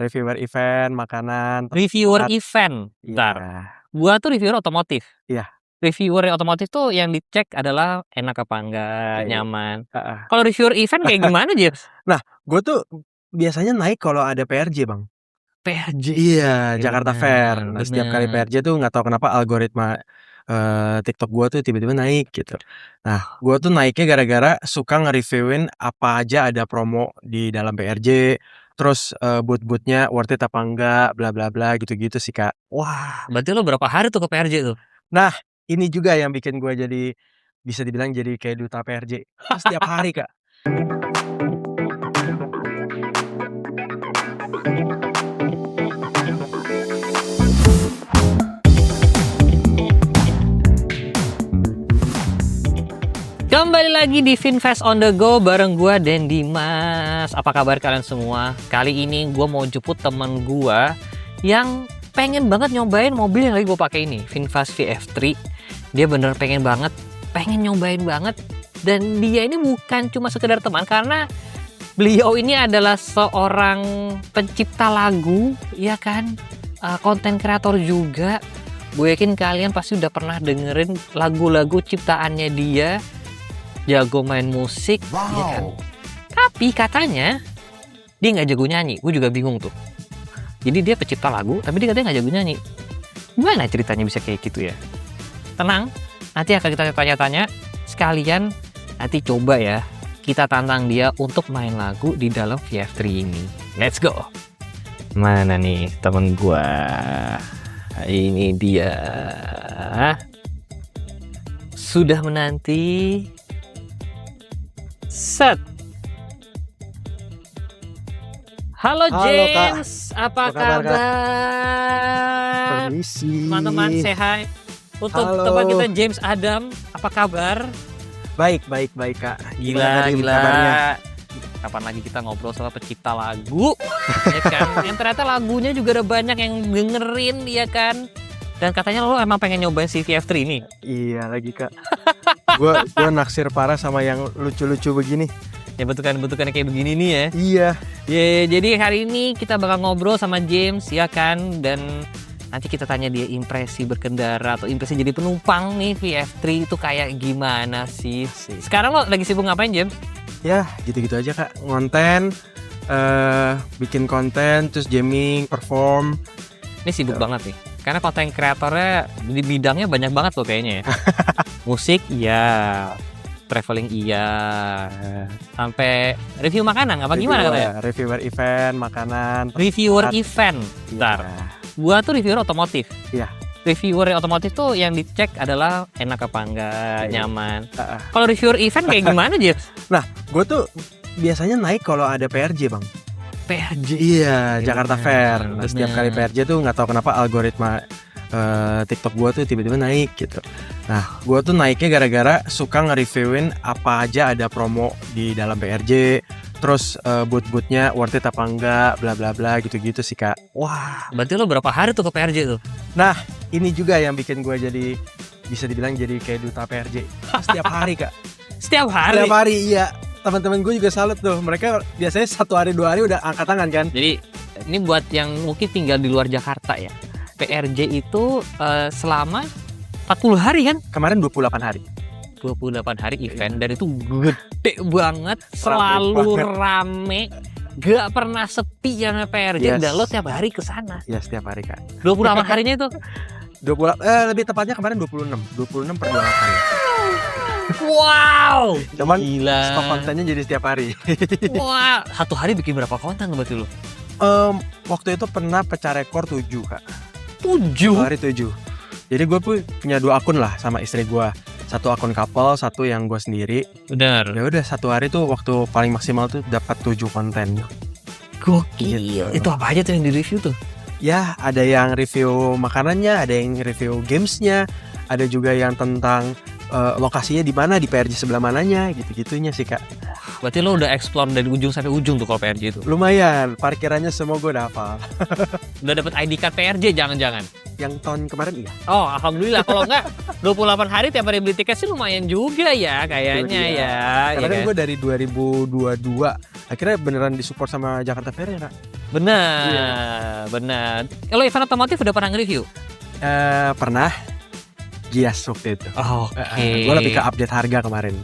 reviewer event, makanan, Reviewer tempat. event. Bentar. Iya. Gua tuh reviewer otomotif. Iya. Reviewer otomotif tuh yang dicek adalah enak apa enggak, Oke. nyaman. Heeh. Kalau reviewer event kayak gimana, James? Nah, gue tuh biasanya naik kalau ada PRJ, Bang. PRJ. Iya, Jakarta Fair. Nah, setiap kali bener. PRJ tuh nggak tahu kenapa algoritma TikTok gue tuh tiba-tiba naik gitu. Nah, gue tuh naiknya gara-gara suka nge-reviewin apa aja ada promo di dalam PRJ. Terus booth-boothnya worth it apa enggak, bla bla bla gitu-gitu sih, Kak. Wah, berarti lo berapa hari tuh ke PRJ tuh? Nah, ini juga yang bikin gue jadi bisa dibilang jadi kayak duta PRJ. Setiap hari, Kak. Kembali lagi di Finfest on the go bareng gua dan Dimas. Apa kabar kalian semua? Kali ini gua mau jemput temen gua yang pengen banget nyobain mobil yang lagi gua pakai ini, VinFast VF3. Dia bener pengen nyobain banget. Dan dia ini bukan cuma sekedar teman, karena beliau ini adalah seorang pencipta lagu, ya kan? Konten kreator juga. Gue yakin kalian pasti udah pernah dengerin lagu-lagu ciptaannya dia. Jago main musik, ya kan? Tapi katanya dia nggak jago nyanyi. Gue juga bingung tuh. Jadi dia pencipta lagu, tapi dia katanya nggak jago nyanyi. Gimana ceritanya bisa kayak gitu ya? Tenang, nanti akan kita tanya-tanya. Sekalian nanti coba ya, kita tantang dia untuk main lagu di dalam VF3 ini. Let's go. Mana nih temen gue? Ini dia. Sudah menanti. Set. Halo James, apa kabar? Permisi. Teman-teman, say hi. Untuk Halo. teman kita James Adam, apa kabar? Baik, Kak. Gila. Kabarnya? Kapan lagi kita ngobrol soal pencipta lagu, ya kan? Yang ternyata lagunya juga ada banyak yang dengerin, ya kan? Dan katanya lo emang pengen nyobain si VF3 ini? Iya lagi, Kak. Gua naksir parah sama yang lucu-lucu begini. Ya bentukan kayak begini nih ya. Iya. Ya, jadi hari ini kita bakal ngobrol sama James, ya kan? Dan nanti kita tanya dia impresi berkendara atau impresi jadi penumpang nih VF3 itu kayak gimana sih? Sekarang lo lagi sibuk ngapain, James? Ya, gitu-gitu aja, Kak. Ngonten, bikin konten, terus jamming, perform. Ini sibuk banget nih. Karena konten kreatornya di bidangnya banyak banget loh kayaknya ya. Musik iya, traveling iya, sampai review makanan apa gimana katanya? Reviewer event, makanan, Reviewer tempat. event. Bentar. Gua tuh reviewer otomotif. Iya. Reviewer otomotif tuh yang dicek adalah enak apa enggak, Oke. nyaman. Kalau reviewer event kayak gimana, James? Nah, gue tuh biasanya naik kalau ada PRJ, Bang. PRJ. Iya, Jakarta Fair. Nah, setiap kali bener. PRJ tuh nggak tahu kenapa algoritma TikTok gue tuh tiba-tiba naik gitu. Nah, gue tuh naiknya gara-gara suka nge-reviewin apa aja ada promo di dalam PRJ. Terus booth-boothnya worth it apa enggak, bla bla bla gitu-gitu sih, Kak. Wah, berarti lo berapa hari tuh ke PRJ tuh? Nah, ini juga yang bikin gue jadi bisa dibilang jadi kayak duta PRJ. Setiap hari, Kak. Setiap hari. Setiap hari, iya. Teman-teman gue juga salut tuh. Mereka biasanya 1 hari 2 hari udah angkat tangan kan. Jadi ini buat yang mungkin tinggal di luar Jakarta ya. PRJ itu selama 40 hari kan? Kemarin 28 hari. 28 hari event dan itu gede banget, selalu rame. Gak pernah sepi yang PRJ. Yes. Dan lo tiap hari ke sana. Ya, setiap hari, Kak. 28 harinya itu. 20 lebih tepatnya kemarin 26 per 2 hari. Wow. Cuman gila. stok kontennya jadi setiap hari. Wah, satu hari bikin berapa konten berarti lo? Waktu itu pernah pecah rekor 7, Kak. 7. Hari 7. Jadi gue punya 2 akun lah sama istri gue. 1 akun couple, 1 yang gue sendiri. Benar. Ya udah 1 hari tuh waktu paling maksimal tuh dapat 7 konten. Gokil. Gitu. Itu apa aja tuh yang di review tuh? Ya, ada yang review makanannya, ada yang review gamesnya, ada juga yang tentang lokasinya di mana, di PRJ sebelah mananya, gitu-gitunya sih, Kak. Berarti lo udah explore dari ujung sampai ujung tuh kalau PRJ itu. Lumayan, parkirannya semua gue udah hafal. Udah dapat ID card PRJ jangan-jangan. Yang tahun kemarin iya. Oh, alhamdulillah. Kalau enggak 28 hari tiap hari beli tiket sih lumayan juga ya kayaknya Itu dia. ya. Karena ya kan kan? gue dari 2022 akhirnya beneran disupport sama Jakarta Fair ya, Kak. Benar, benar. Kalau event otomotif udah pernah nge-review? Pernah Gias waktu itu. Oke. Gue lebih ke update harga kemarin.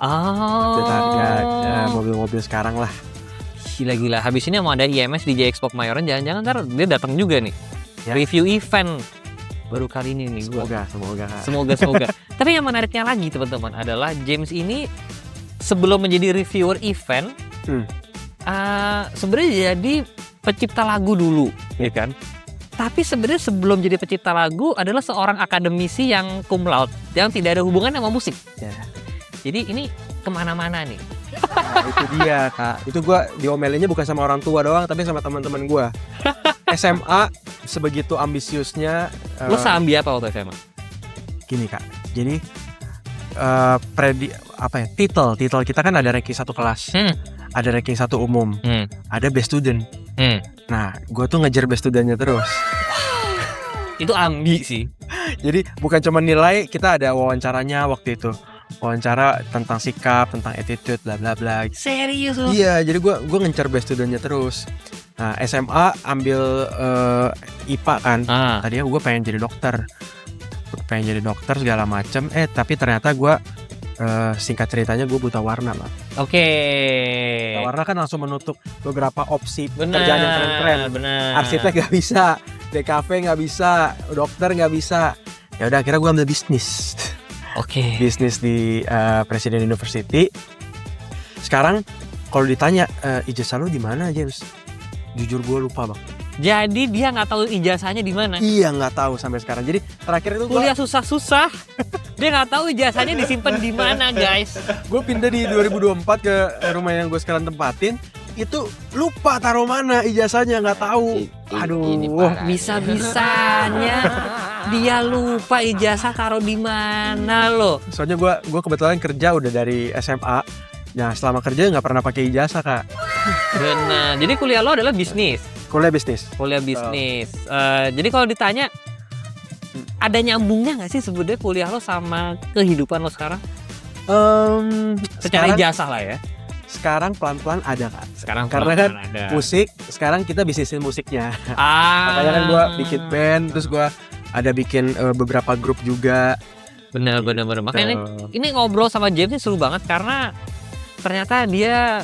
Update harga mobil-mobil sekarang lah. Gila-gila. Habis ini mau ada IMS di Expo Kemayoran, jangan-jangan ntar dia datang juga nih. Ya. Review event baru kali ini nih gua. Semoga Kak. Semoga. Tapi yang menariknya lagi teman-teman adalah James ini sebelum menjadi reviewer event, sebenarnya jadi pencipta lagu dulu, ya kan? Tapi sebenarnya sebelum jadi pencipta lagu adalah seorang akademisi yang cum laude, yang tidak ada hubungan sama musik. Ya. Jadi ini kemana-mana nih. Nah, itu dia Kak. Itu gue diomelinnya bukan sama orang tua doang, tapi sama teman-teman gue. SMA sebegitu ambisiusnya. Lo sambi apa waktu SMA? Gini Kak. Jadi titel kita kan ada ranking 1 kelas, ada ranking 1 umum, ada best student. Nah, gue tuh ngejar best studentnya terus. Itu ambi sih. Jadi bukan cuma nilai, kita ada wawancaranya waktu itu. Wawancara tentang sikap, tentang attitude, bla bla bla. Serius lo? Iya, jadi gue ngejar best studentnya terus. Nah, SMA ambil IPA kan. Tadinya gue pengen jadi dokter. Segala macem. Tapi ternyata gue singkat ceritanya gue buta warna lah. Oke. Buta warna kan langsung menutup beberapa opsi Bener, pekerjaan yang keren-keren. bener. Arsitek gak bisa, DKV gak bisa, dokter gak bisa. Ya udah akhirnya gue ambil bisnis. Oke. Bisnis di Presiden University. Sekarang kalau ditanya ijazah lu di mana, James? Jujur gue lupa, Bang. Jadi dia nggak tahu ijazahnya di mana. Iya, nggak tahu sampai sekarang. Jadi terakhir itu Kuliah susah-susah. Dia nggak tahu ijazahnya disimpan di mana, guys. gue pindah di 2024 ke rumah yang gue sekarang tempatin. Itu lupa taruh mana ijazahnya, nggak tahu. Aduh, Bisa-bisanya dia lupa ijazah taruh di mana loh. soalnya gue kebetulan kerja udah dari SMA. Nah, selama kerja nggak pernah pakai ijazah, Kak. Benar. Jadi kuliah lo adalah bisnis. Kuliah bisnis. Jadi kalau ditanya ada nyambungnya nggak sih sebenarnya kuliah lo sama kehidupan lo sekarang? Secara ijazah lah ya. Sekarang pelan-pelan ada, Kak. Sekarang Karena kan ada. musik, sekarang kita bisnisin musiknya. Ah. Makanya kan gue bikin band, terus gue ada bikin beberapa grup juga. Bener. Makanya ini ngobrol sama James ini seru banget karena ternyata dia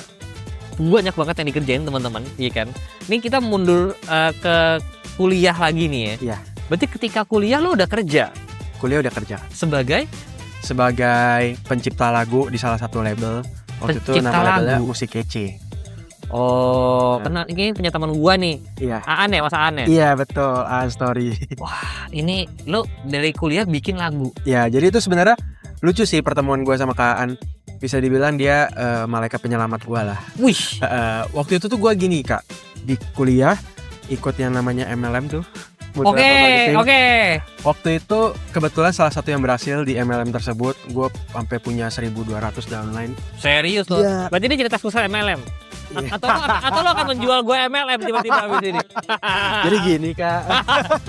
banyak banget yang dikerjain teman-teman, iya kan? Ini kita mundur ke kuliah lagi nih ya. Iya. Berarti ketika kuliah lo udah kerja? Kuliah udah kerja. Sebagai pencipta lagu di salah satu label. Waktu itu nama labelnya Musik Kece. Oh, kenal ini punya teman gua nih. Iya. Aan ya, Mas Aan ya? Iya, betul. Story. Wah, ini lo dari kuliah bikin lagu. Ya, jadi itu sebenarnya lucu sih pertemuan gue sama Kak Aan. Bisa dibilang dia malaikat penyelamat gue lah. Wih. Waktu itu tuh gue gini, Kak. Di kuliah ikut yang namanya MLM tuh. Oke. Waktu itu kebetulan salah satu yang berhasil di MLM tersebut, gue sampai punya 1.200 downline. Serius lo? Iya. Berarti ini cerita susah MLM? Iya. Atau lo akan menjual gue MLM tiba-tiba abis ini? Jadi gini, Kak.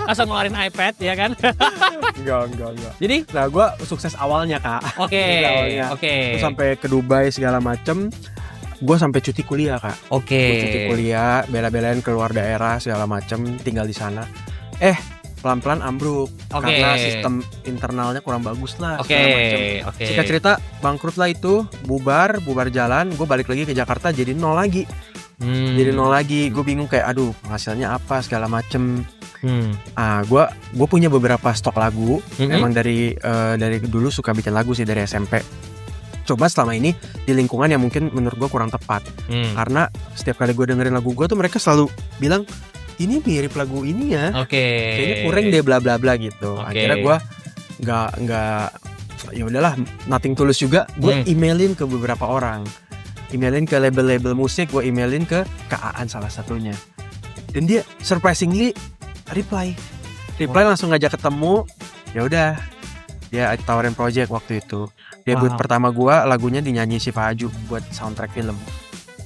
Langsung ngeluarin iPad ya kan? Enggak. Jadi? Nah, gue sukses awalnya, Kak. Oke. Gue sampai ke Dubai segala macem. Gue sampai cuti kuliah, Kak. Oke. Gua cuti kuliah, bela-belain keluar daerah segala macem, tinggal di sana. Pelan-pelan ambruk karena sistem internalnya kurang bagus lah. Oke. Singkat cerita bangkrut lah itu, bubar jalan. Gue balik lagi ke Jakarta jadi nol lagi. Gue bingung kayak aduh hasilnya apa segala macem. Gue punya beberapa stok lagu. Emang dari dulu suka bikin lagu sih dari SMP. Coba selama ini di lingkungan yang mungkin menurut gue kurang tepat. Karena setiap kali gue dengerin lagu gue tuh mereka selalu bilang ini mirip lagu ini ya. Kayaknya kurang deh bla bla bla gitu. Akhirnya gue nggak ya udahlah, nothing tulus juga. Gue emailin ke beberapa orang, emailin ke label-label musik, gue emailin ke Aan salah satunya. Dan dia surprisingly reply langsung ngajak ketemu. Ya udah, dia tawarin project waktu itu. Debut pertama gue lagunya dinyanyi Syifa Aju buat soundtrack film.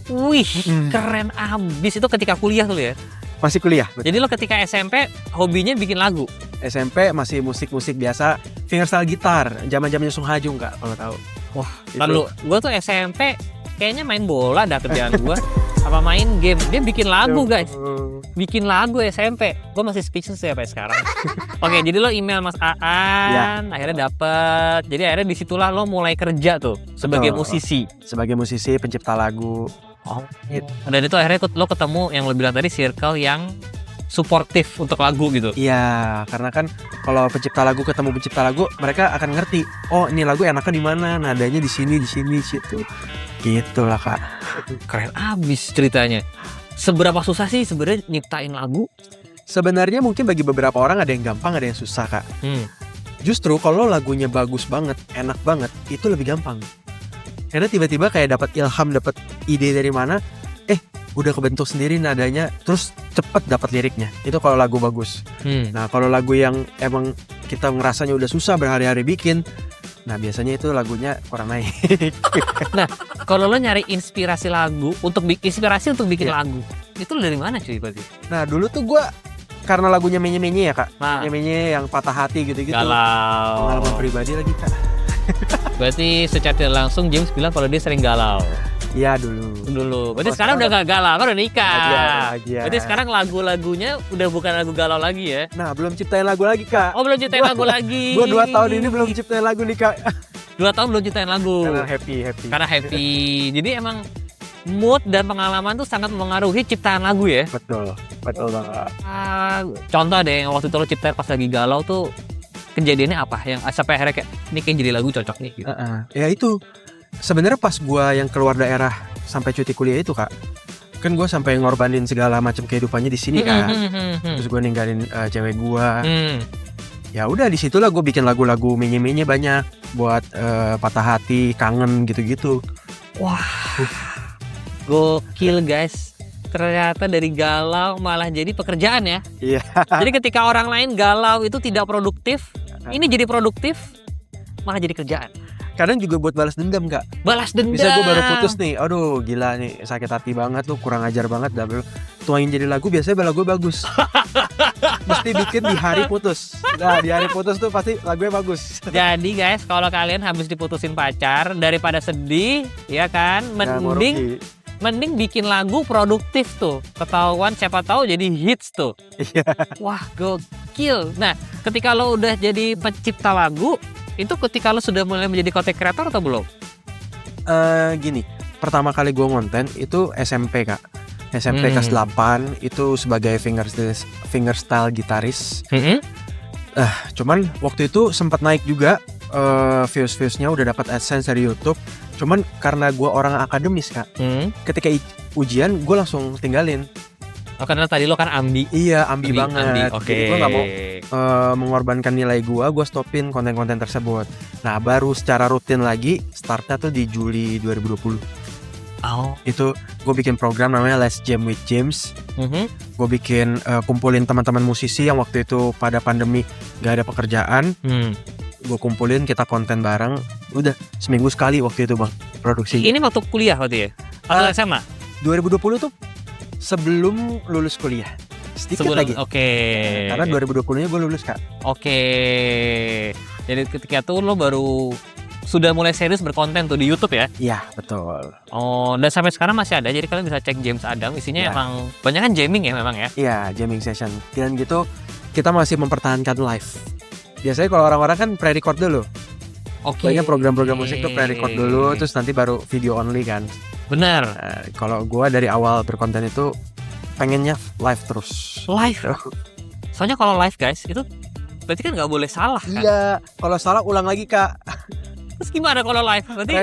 Wih, keren abis. Itu ketika kuliah tuh ya? Masih kuliah. Betul. Jadi lo ketika SMP hobinya bikin lagu? SMP masih musik-musik biasa, fingerstyle gitar, zaman-zamannya Sung Ha Jung, Kak, kalau tahu. Wah, lalu gue tuh SMP kayaknya main bola dah kerjaan gue. Apa main game. Dia bikin lagu guys. Bikin lagu SMP. Gue masih speechless ya sampai sekarang. Oke, jadi lo email Mas Aan, akhirnya dapet. Jadi akhirnya disitulah lo mulai kerja tuh sebagai musisi. Sebagai musisi, pencipta lagu. Oh, gitu. Dan itu akhirnya lo ketemu yang lo bilang tadi, circle yang suportif untuk lagu gitu. Iya, karena kan kalau pencipta lagu ketemu pencipta lagu, mereka akan ngerti. Oh, ini lagu enaknya di mana? Nadanya di sini, di situ. Gitulah Kak. Keren abis ceritanya. Seberapa susah sih sebenarnya nyiptain lagu? Sebenarnya mungkin bagi beberapa orang ada yang gampang, ada yang susah Kak. Justru kalau lagunya bagus banget, enak banget, itu lebih gampang. Karena tiba-tiba kayak dapat ilham, dapat ide dari mana, udah kebentuk sendiri nadanya, terus cepet dapat liriknya. Itu kalau lagu bagus. Nah, kalau lagu yang emang kita ngerasanya udah susah berhari-hari bikin, nah biasanya itu lagunya kurang naik. Nah, kalau lo nyari inspirasi bikin lagu, itu lo dari mana cuy berarti? Nah, dulu tuh gue karena lagunya menye-menye ya Kak. Nah. Menye-menye yang patah hati gitu-gitu. Galau. Pengalaman pribadi lagi Kak. Berarti secara tidak langsung James bilang kalau dia sering galau. Iya dulu. Berarti sekarang udah gak galau, kan udah nikah. Bahagia. Berarti sekarang lagu-lagunya udah bukan lagu galau lagi ya? Nah, belum ciptain lagu lagi Kak. Oh, belum ciptain lagu lagi. Gue 2 tahun ini belum ciptain lagu nih Kak. 2 tahun belum ciptain lagu. Karena happy. Jadi emang mood dan pengalaman tuh sangat mengaruhi ciptaan lagu ya? Betul banget. Contoh deh, waktu itu lo ciptain pas lagi galau tuh, kejadiannya apa? Yang sampai akhirnya kayak, ini kayak jadi lagu cocok nih gitu. Ya itu, sebenarnya pas gue yang keluar daerah sampai cuti kuliah itu Kak, kan gue sampai ngorbanin segala macam kehidupannya di sini kan. Terus gue ninggalin cewek gue. Ya udah disitulah gue bikin lagu-lagu menye-menye banyak buat patah hati, kangen gitu-gitu. Wah, gokil guys. Ternyata dari galau malah jadi pekerjaan ya. Iya. Jadi ketika orang lain galau itu tidak produktif, ini jadi produktif, malah jadi kerjaan. Kadang juga buat balas dendam Kak. Balas dendam. Bisa gue baru putus nih, aduh gila nih, sakit hati banget lu, kurang ajar banget. Tuangin jadi lagu, biasanya lagu bagus. Mesti bikin di hari putus. Nah, di hari putus tuh pasti lagunya bagus. Jadi guys, kalau kalian habis diputusin pacar, daripada sedih, ya kan, mending bikin lagu produktif tuh. Ketahuan siapa tahu jadi hits tuh. Iya. Wah, gokil. Nah, ketika lo udah jadi pencipta lagu, itu ketika lo sudah mulai menjadi content creator atau belum? Gini, pertama kali gue ngonten itu SMP Kak. SMP kelas 8 itu sebagai fingerstyle gitaris. Cuman waktu itu sempat naik juga views-viewsnya, udah dapat AdSense dari YouTube. Cuman karena gue orang akademis Kak, ketika ujian gue langsung tinggalin. Oh, karena tadi lo kan ambi. Iya, ambi banget. Oke. Jadi gue gak mau mengorbankan nilai gue stopin konten-konten tersebut. Nah, baru secara rutin lagi startnya tuh di Juli 2020. Oh. Itu gue bikin program namanya Let's Jam with James. Gue bikin kumpulin teman-teman musisi yang waktu itu pada pandemi gak ada pekerjaan. Gue kumpulin, kita konten bareng. Udah seminggu sekali waktu itu bang produksi. Ini waktu kuliah waktu ya? Atau SMA? 2020 tuh sebelum lulus kuliah. Sedikit lagi. Oke. Karena 2020-nya gue lulus Kak. Oke. Jadi ketika itu lo baru sudah mulai serius berkonten tuh di YouTube ya? Iya, betul. Oh, dan sampai sekarang masih ada. Jadi kalian bisa cek James Adam. Isinya emang banyak kan jamming ya memang ya? Iya, jamming session. Dan gitu kita masih mempertahankan live. Biasanya kalau orang-orang kan pre-record dulu. Oke. Banyak program-program musik tuh pre-record dulu, terus nanti baru video only kan. Benar. Kalau gue dari awal berkonten itu pengennya live terus. Live? Soalnya kalau live guys, itu berarti kan nggak boleh salah kan? Iya, kalau salah ulang lagi Kak. Terus gimana kalau live? Berarti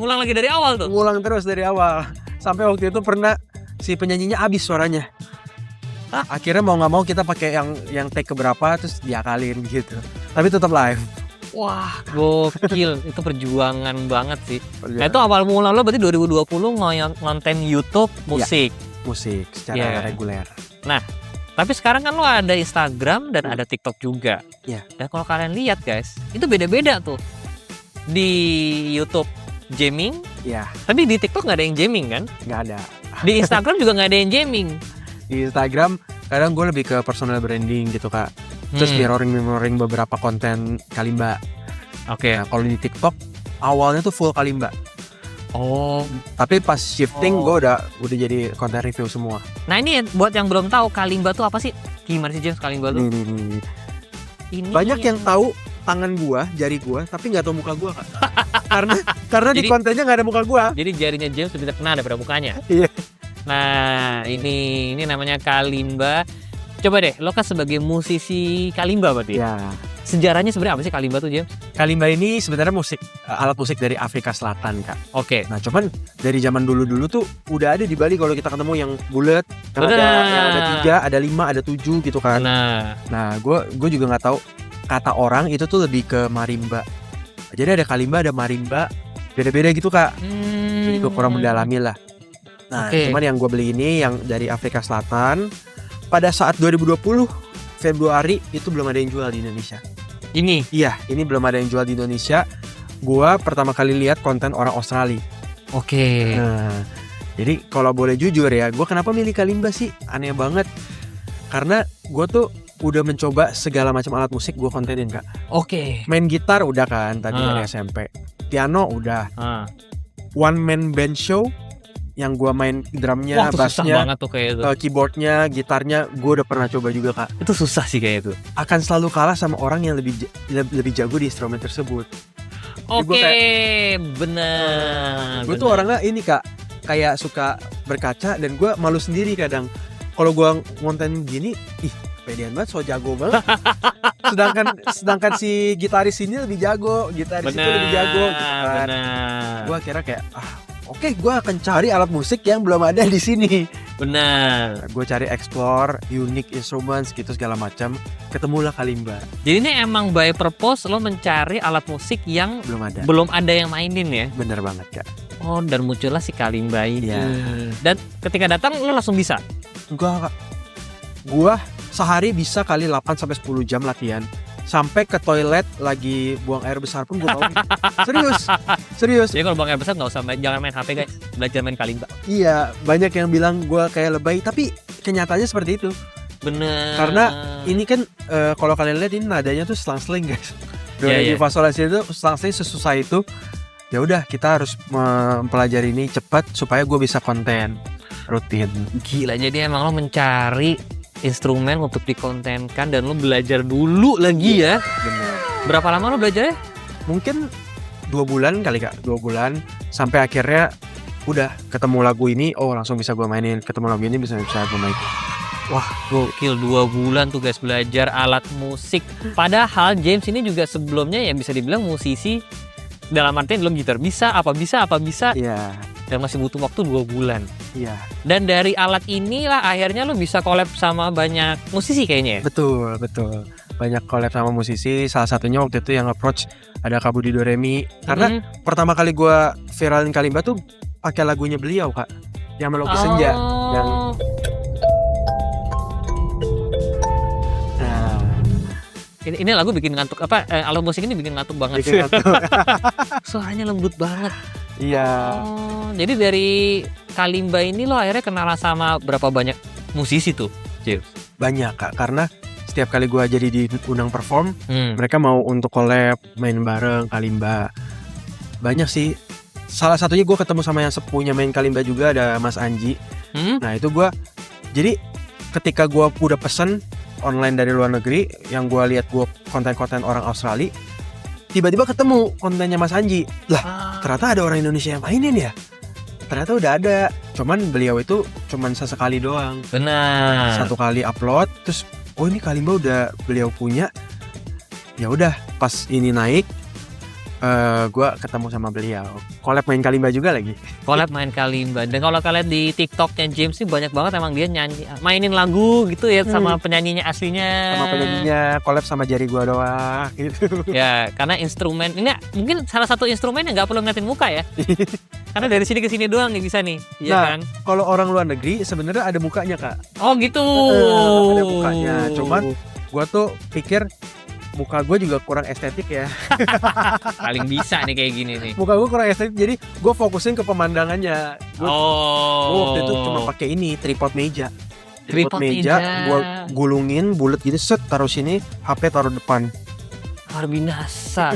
ngulang lagi dari awal tuh? Ngulang terus dari awal. Sampai waktu itu pernah si penyanyinya habis suaranya. Akhirnya mau nggak mau kita pakai yang take keberapa terus diakalin gitu. Tapi tetap live. Wah, gokil. Itu perjuangan banget sih. Nah, itu awal mula lo berarti 2020 ngonten YouTube musik. Ya, musik secara reguler. Nah, tapi sekarang kan lo ada Instagram dan ada TikTok juga. Iya. Dan kalau kalian lihat guys, itu beda-beda tuh. Di YouTube jamming, ya. Tapi di TikTok nggak ada yang jamming kan? Nggak ada. Di Instagram juga nggak ada yang jamming. Di Instagram kadang gue lebih ke personal branding gitu Kak. Terus mirroring beberapa konten Kalimba. Oke. Nah, kalau di TikTok awalnya tuh full Kalimba. Oh. Tapi pas shifting Oh. gue udah jadi konten review semua. Nah ini buat yang belum tahu Kalimba tuh apa sih? Gimana sih James Kalimba tuh? Nih. Ini Banyak yang tahu tangan gua, jari gua, tapi nggak tahu muka gua Kak. karena di Jadi- kontennya nggak ada muka gua. Jadi jarinya James lebih terkenal daripada mukanya. Iya. Nah, ini namanya Kalimba. Coba deh, lo kan sebagai musisi Kalimba berarti. Ya. Sejarahnya sebenarnya apa sih Kalimba tuh, James? Kalimba ini sebenarnya alat musik dari Afrika Selatan Kak. Oke. Nah cuman dari zaman dulu tuh udah ada di Bali kalau kita ketemu yang bulat, yang Benar. ada 3, ada 5, ada 7 gitu kan. Nah, Gue juga nggak tahu kata orang itu tuh lebih ke marimba. Jadi ada kalimba, ada marimba, beda-beda gitu Kak. Jadi gue kurang mendalami lah. Nah Oke. cuman yang gue beli ini yang dari Afrika Selatan. Pada saat 2020 Februari itu belum ada yang jual di Indonesia. Ini. Iya, ini belum ada yang jual di Indonesia. Gua pertama kali lihat konten orang Australia. Oke. Nah, jadi kalau boleh jujur ya, gue kenapa milih kalimba sih? Aneh banget. Karena gue tuh udah mencoba segala macam alat musik gue kontenin Kak. Oke. Main gitar udah kan tadi Ah. dari SMP. Piano udah. Ah. One man band show yang gue main drumnya, Wah, itu susah bassnya, banget tuh kayak itu. keyboardnya, gitarnya, gue udah pernah coba juga Kak. Itu susah sih kayak itu. Akan selalu kalah sama orang yang lebih jago di instrumen tersebut. Oke, gua bener. Gue tuh orangnya ini Kak, kayak suka berkaca dan gue malu sendiri kadang. Kalau gue ngonten gini, ih pedean banget, so jago banget. sedangkan si gitaris ini lebih jago, gitaris itu lebih jago gitu kan. Benar. Gue kira kayak oke, gue akan cari alat musik yang belum ada di sini. Benar. Gue cari explore unique instruments gitu segala macam. Ketemulah kalimba, Jadi ini emang by purpose lo mencari alat musik yang belum ada. yang mainin ya. Bener banget Kak. Oh, dan muncullah si Kalimba ini. Iya. Dan ketika datang lo langsung bisa. Gua sehari bisa kali 8 sampai 10 jam latihan. Sampai ke toilet lagi buang air besar pun gue mau. Serius. Jadi kalau bang besar nggak usah jangan main HP guys, belajar main Kalimba. Iya, banyak yang bilang gue kayak lebay, tapi kenyataannya seperti itu. Bener. Karena ini kan kalau kalian lihat ini nadanya tuh selang-seling guys. Do re mi Iya, fa sol la si itu selang-seling sesusah itu. Ya udah, kita harus mempelajari ini cepat supaya gue bisa konten rutin. Gila, jadi emang lo mencari instrumen untuk dikontenkan dan lo belajar dulu lagi ya. Bener. Berapa lama lo belajarnya? Mungkin 2 bulan kali Kak, 2 bulan sampai akhirnya udah ketemu lagu ini, oh langsung bisa gue mainin, ketemu lagu ini bisa gue mainin. Wah, gokil, 2 bulan tuh guys belajar alat musik. Padahal James ini juga sebelumnya ya bisa dibilang musisi, dalam artian lo gitar bisa, apa bisa. Iya, Dan masih butuh waktu 2 bulan. iya. Dan dari alat inilah akhirnya lo bisa collab sama banyak musisi kayaknya ya? Betul. Banyak collab sama musisi, salah satunya waktu itu yang approach ada Kak Budi Do Re Mi. Karena pertama kali gue viralin kalimba tuh pakai lagunya beliau Kak, yang Melukis Senja. Yang ini lagu bikin ngantuk alat musik ini bikin ngantuk banget. bikin ngantuk. Suaranya lembut banget. Iya. Oh, jadi dari Kalimba ini lo akhirnya kenalan sama berapa banyak musisi tuh, James? Banyak Kak, karena setiap kali gue jadi diundang perform, mereka mau untuk collab, main bareng kalimba. Banyak sih. Salah satunya gue ketemu sama yang sepupunya main kalimba juga, ada Mas Anji. Nah itu gue, jadi ketika gue udah pesen online dari luar negeri, yang gue lihat gue konten-konten orang Australia, tiba-tiba ketemu kontennya Mas Anji. Lah, ternyata ada orang Indonesia yang mainin ya. Ternyata udah ada. Cuman beliau itu cuman sesekali doang. Benar. Satu kali upload, terus oh ini kalimba udah beliau punya. Ya udah, pas ini naik, gue ketemu sama beliau. Collab main kalimba juga lagi. Collab main Kalimba. Dan kalau kalian di TikToknya James sih banyak banget emang dia nyanyi, mainin lagu gitu ya sama penyanyinya aslinya. Sama penyanyinya, collab sama jari gue doang gitu. Ya, karena instrumen ini mungkin salah satu instrumen yang nggak perlu ngeliatin muka ya. Karena dari sini ke sini doang nih bisa nih, iya Nah, kan? Kalau orang luar negeri sebenarnya ada mukanya Kak. Oh gitu. Ada mukanya. Cuman gue tuh pikir muka gue juga kurang estetik ya. Paling bisa nih kayak gini nih. Muka gue kurang estetik, jadi gue fokusin ke pemandangannya. Gue waktu itu cuma pakai ini, tripod meja. Tripod meja. Gue gulungin bulat gitu, set taruh sini, HP taruh depan. Luar biasa.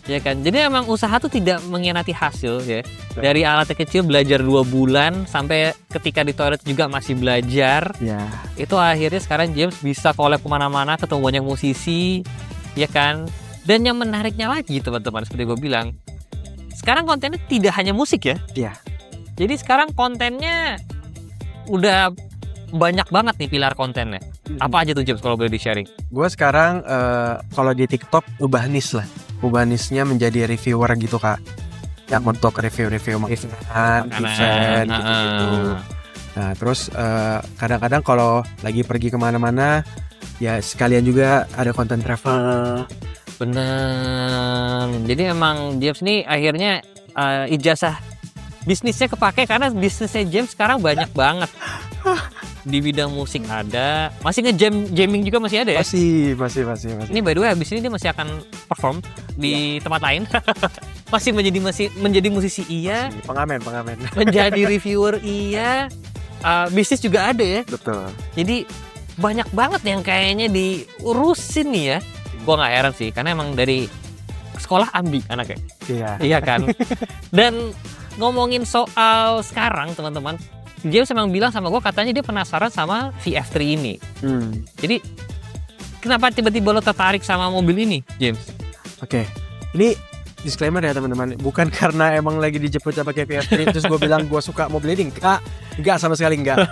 Ya kan, jadi emang usaha tuh tidak mengkhianati hasil ya. Dari alatnya kecil belajar 2 bulan sampai ketika di toilet juga masih belajar. Ya. Itu akhirnya sekarang James bisa collab kemana-mana, ketemu banyak musisi, ya kan. Dan yang menariknya lagi teman-teman, seperti gue bilang, sekarang kontennya tidak hanya musik ya. Iya. Jadi sekarang kontennya udah banyak banget nih pilar kontennya. Apa aja tuh James kalau boleh di-sharing? Gue sekarang kalau di TikTok ubah niche lah. Ubah niche-nya menjadi reviewer gitu kak. Yang untuk review-review makanan, event gitu-gitu. Nah terus kadang-kadang kalau lagi pergi kemana-mana, ya sekalian juga ada konten travel. Bener. Jadi emang James nih akhirnya ijazah bisnisnya kepake karena bisnisnya James sekarang banyak banget. Di bidang musik ada, masih jamming juga masih ada ya? Masih. Ini by the way habis ini dia masih akan perform di tempat lain. masih menjadi musisi iya, Pengamen. menjadi reviewer iya, bisnis juga ada ya. Betul. Jadi banyak banget yang kayaknya diurusin nih ya. Gua nggak heran sih, karena emang dari sekolah ambi anaknya. Iya. Iya kan. Dan ngomongin soal sekarang teman-teman, James emang bilang sama gue katanya dia penasaran sama VF3 ini. Jadi kenapa tiba-tiba lo tertarik sama mobil ini, James? Oke. Ini disclaimer ya teman-teman, bukan karena emang lagi dijemput sama kayak VF3 terus gue bilang gue suka mobil ini. Enggak sama sekali enggak.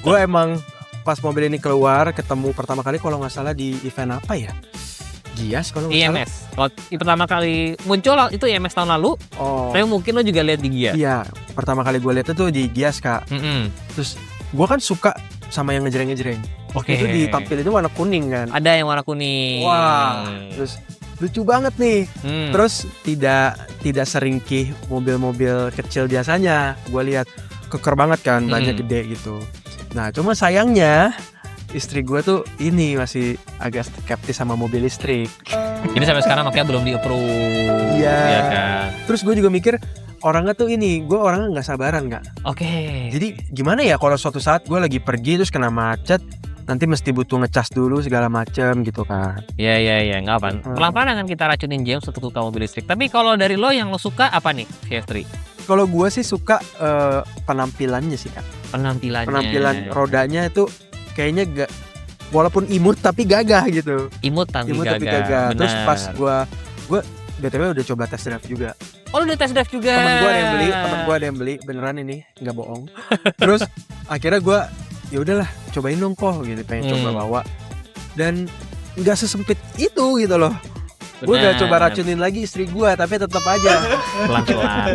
Gue emang pas mobil ini keluar ketemu pertama kali kalau nggak salah di event apa ya? Gias kalau nggak salah. IMS. Kalau pertama kali muncul itu IMS tahun lalu. Oh. Tapi mungkin lo juga lihat di Gias. Iya, pertama kali gue lihat itu di Gias kak. Terus gue kan suka sama yang ngejreng-ngejreng. Oke. Itu ditampil itu warna kuning kan. Ada yang warna kuning. Wah. Terus lucu banget nih. Terus tidak seringkih mobil-mobil kecil biasanya. Gue lihat keker banget kan, banyak gede gitu. Nah, cuma sayangnya istri gue tuh ini masih agak skeptis sama mobil listrik. Jadi sampai sekarang makanya belum di-approve. Iya. Ya kan. Terus gue juga mikir orangnya tuh gue orangnya nggak sabaran nggak. Oke. Jadi gimana ya kalau suatu saat gue lagi pergi terus kena macet, nanti mesti butuh ngecas dulu segala macem gitu kan. Iya, nggak apa. Pelan-pelan akan kita racunin James untuk suka mobil listrik. Tapi kalau dari lo yang lo suka apa nih VF3? Kalau gue sih suka penampilannya sih kak. Penampilan rodanya itu kayaknya gak, walaupun imut tapi gagah gitu. Imut tapi gagah. Terus pas gue BTW udah coba test drive juga. Oh lu udah test drive juga? Temen gue ada yang beli beneran ini, nggak bohong. Terus akhirnya gue ya udahlah cobain dong kok gitu, pengen coba bawa. Dan nggak sesempit itu gitu loh. Gue udah coba racunin lagi istri gue tapi tetap aja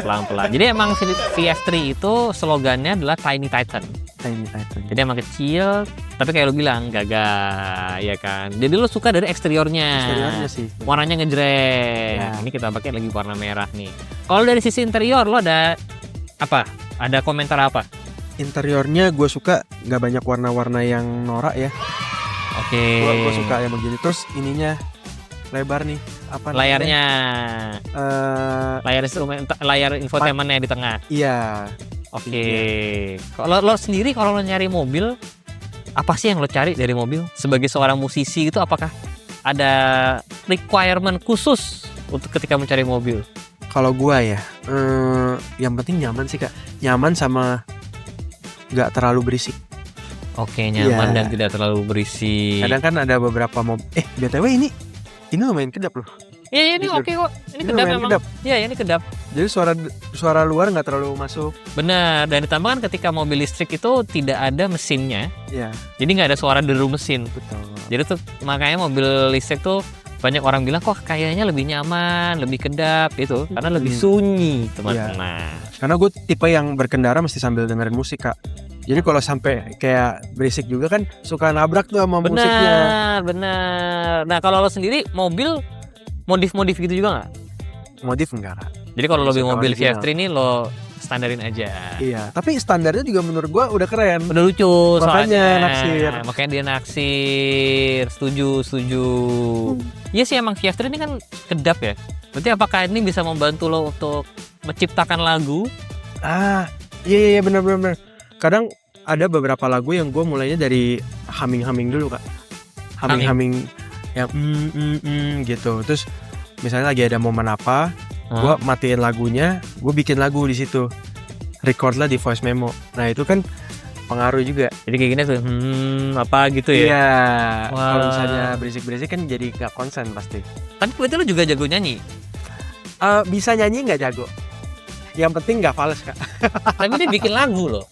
pelan-pelan. Jadi emang VF3 itu slogannya adalah Tiny Titan. Jadi emang kecil, tapi kayak lo bilang gagah, ya kan. Jadi lo suka dari eksteriornya sih. Warnanya ngejreng. Ya. Ini kita pakai lagi warna merah nih. Kalau dari sisi interior lo ada apa? Ada komentar apa? Interiornya gue suka nggak banyak warna-warna yang norak ya. Oke. Gue suka yang begini. Terus ininya lebar nih. Apa layarnya? Layar infotainmentnya di tengah. Iya. Oke. Kalau lo sendiri kalau lo nyari mobil, apa sih yang lo cari dari mobil? Sebagai seorang musisi itu apakah ada requirement khusus untuk ketika mencari mobil? Kalau gua ya, yang penting nyaman sih kak. Nyaman sama nggak terlalu berisik. Oke, nyaman dan tidak terlalu berisik. Kadang kan ada beberapa mobil. BTW ini lumayan kedap loh. Iya ini oke kok. Ini kedap memang. Iya ini kedap. Jadi suara luar nggak terlalu masuk. Benar. Dan ditambahkan ketika mobil listrik itu tidak ada mesinnya. Iya. Jadi nggak ada suara deru mesin. Betul. Jadi tuh makanya mobil listrik tuh banyak orang bilang kok kayaknya lebih nyaman, lebih kedap gitu. Karena lebih sunyi teman-teman. Iya. Karena gue tipe yang berkendara mesti sambil dengerin musik kak. Jadi kalau sampai kayak berisik juga kan suka nabrak tuh sama musiknya. Benar. Nah kalau lo sendiri mobil modif gitu juga nggak? Modif enggak kak. Jadi kalau lo beli mobil VF3 ini lo standarin aja. Iya. Tapi standarnya juga menurut gua udah keren. Udah lucu. Makanya naksir. Makanya dia naksir. Setuju. Iya sih emang VF3 ini kan kedap ya. Berarti apakah ini bisa membantu lo untuk menciptakan lagu? Iya benar. Kadang ada beberapa lagu yang gue mulainya dari humming dulu kak. Humming yang gitu. Terus misalnya lagi ada momen apa, gue matiin lagunya, gue bikin lagu di situ, record lah di voice memo. Nah itu kan pengaruh juga. Jadi kayak gini tuh, apa gitu ya? Iya. Wah. Kalau misalnya berisik-berisik kan jadi nggak konsen pasti. Tapi berarti lu juga jago nyanyi. Bisa nyanyi nggak jago. Yang penting nggak fals kak. Tapi dia bikin lagu loh.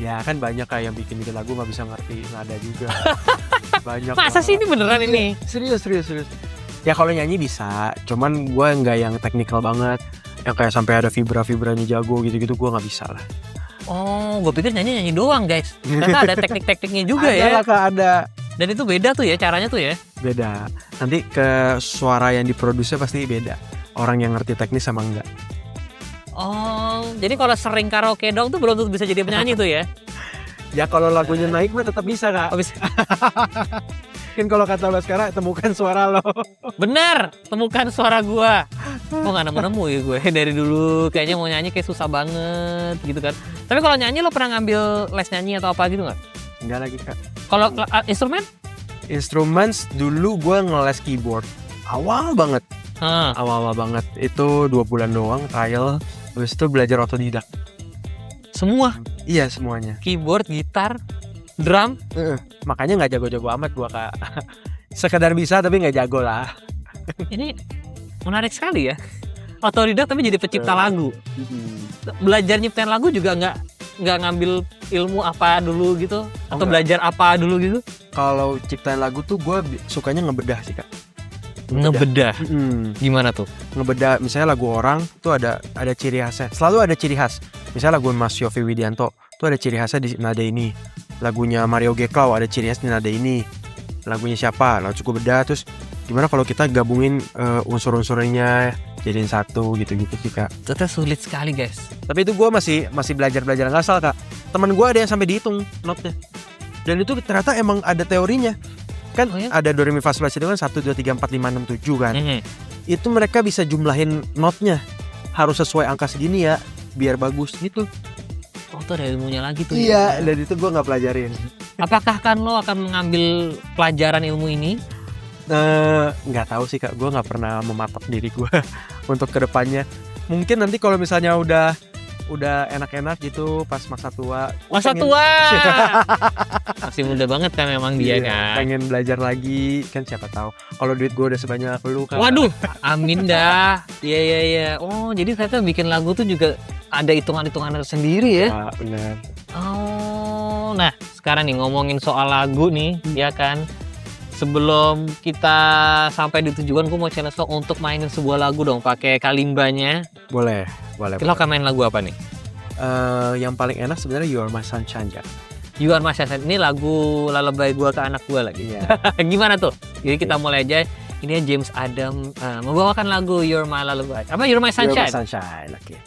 Ya kan banyak kayak yang bikin lagu nggak bisa ngerti nada juga. Banyak. Masa sih ini beneran ini? Serius. Ya kalau nyanyi bisa, cuman gue nggak yang teknikal banget. Yang kayak sampai ada vibra-vibranya jago gitu-gitu gue nggak bisa lah. Oh, gue pikir nyanyi doang guys. Ternyata ada teknik-tekniknya juga ya. Ada. Dan itu beda tuh ya caranya tuh ya. Beda. Nanti ke suara yang diproduksi pasti beda. Orang yang ngerti teknis sama enggak. Oh, jadi kalau sering karaoke dong tuh belum tentu bisa jadi penyanyi tuh ya? Ya kalau lagunya naik mah tetap bisa kak. Oh, bisa. Mungkin kalau kata lo sekarang temukan suara lo. Bener, temukan suara gua. Kok nggak nemu-nemu ya gue dari dulu. Kayaknya mau nyanyi kayak susah banget gitu kan. Tapi kalau nyanyi lo pernah ngambil les nyanyi atau apa gitu nggak? Enggak lagi kak. Kalau instrumen? Instrumen dulu gue ngeles keyboard. Awal banget. Awal banget. Itu 2 bulan doang trial. Habis itu belajar otodidak. Semua? Iya semuanya. Keyboard, gitar, drum. Makanya nggak jago-jago amat gua kak. Sekedar bisa tapi nggak jago lah. Ini menarik sekali ya. Otodidak tapi jadi pencipta lagu. Belajar nyiptain lagu juga nggak ngambil ilmu apa dulu gitu atau belajar apa dulu gitu? Kalau ciptain lagu tuh gue sukanya ngebedah sih kak. Ngebedah. Gimana tuh? Ngebedah misalnya lagu orang tuh ada ciri khasnya. Selalu ada ciri khas. Misalnya lagu Mas Yovie Widianto tuh ada ciri khasnya di nada ini. Lagunya Mario Geklau ada ciri khas di nada ini. Lagunya siapa? Lalu cukup bedah. Terus gimana kalau kita gabungin unsur-unsurnya jadiin satu gitu-gitu sih kak. Ternyata sulit sekali guys. Tapi itu gue masih belajar ngasal kak. Teman gue ada yang sampai dihitung notnya. Dan itu ternyata emang ada teorinya. Kan ada do re mi fa sol la si itu kan 1 2 3 4 5 6 7 kan. Itu mereka bisa jumlahin notnya. Harus sesuai angka segini ya biar bagus gitu. Oh, tuh ada ilmunya lagi tuh. Iya, dan itu gue nggak pelajarin. Apakah kan lo akan mengambil pelajaran ilmu ini? Nggak tahu sih kak, gue nggak pernah mematok diri gue untuk kedepannya. Mungkin nanti kalau misalnya udah enak-enak gitu pas masa tua. Tua. Masih muda banget kan memang dia kan. Pengen belajar lagi kan siapa tahu. Kalau duit gue udah sebanyak lu kan. Waduh, amin dah. Iya. Oh, jadi ternyata bikin lagu tuh juga ada hitungan-hitungan sendiri ya. Benar. Oh, nah sekarang nih ngomongin soal lagu nih, ya kan. Sebelum kita sampai di tujuan, gue mau challenge lo untuk mainin sebuah lagu dong, pakai kalimbanya. Boleh. Lo akan main lagu apa nih? Yang paling enak sebenarnya You Are My Sunshine kan. You Are My Sunshine, ini lagu lullaby gue ke anak gue lagi. Gimana tuh? Jadi kita mulai aja. Ini James Adam membawakan lagu You Are My Lullaby. Apa You Are My Sunshine? You Are My Sunshine, oke.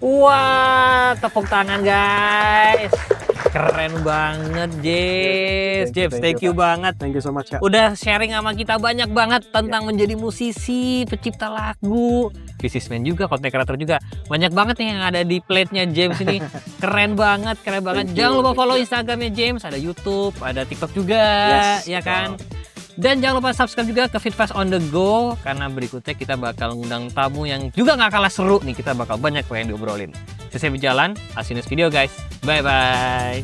Wah, tepuk tangan guys. Keren banget James. Thank you banget. Thank you so much ya. Udah sharing sama kita banyak banget tentang menjadi musisi, pencipta lagu, businessman juga, content creator juga. Banyak banget nih yang ada di plate-nya James ini. Keren banget. Jangan lupa follow Instagramnya James, ada YouTube, ada TikTok juga, ya kan? Dan jangan lupa subscribe juga ke Finfast on the Go, karena berikutnya kita bakal ngundang tamu yang juga gak kalah seru nih. Kita bakal banyak yang diobrolin. Selesai berjalan, I'll see you next video guys. Bye-bye.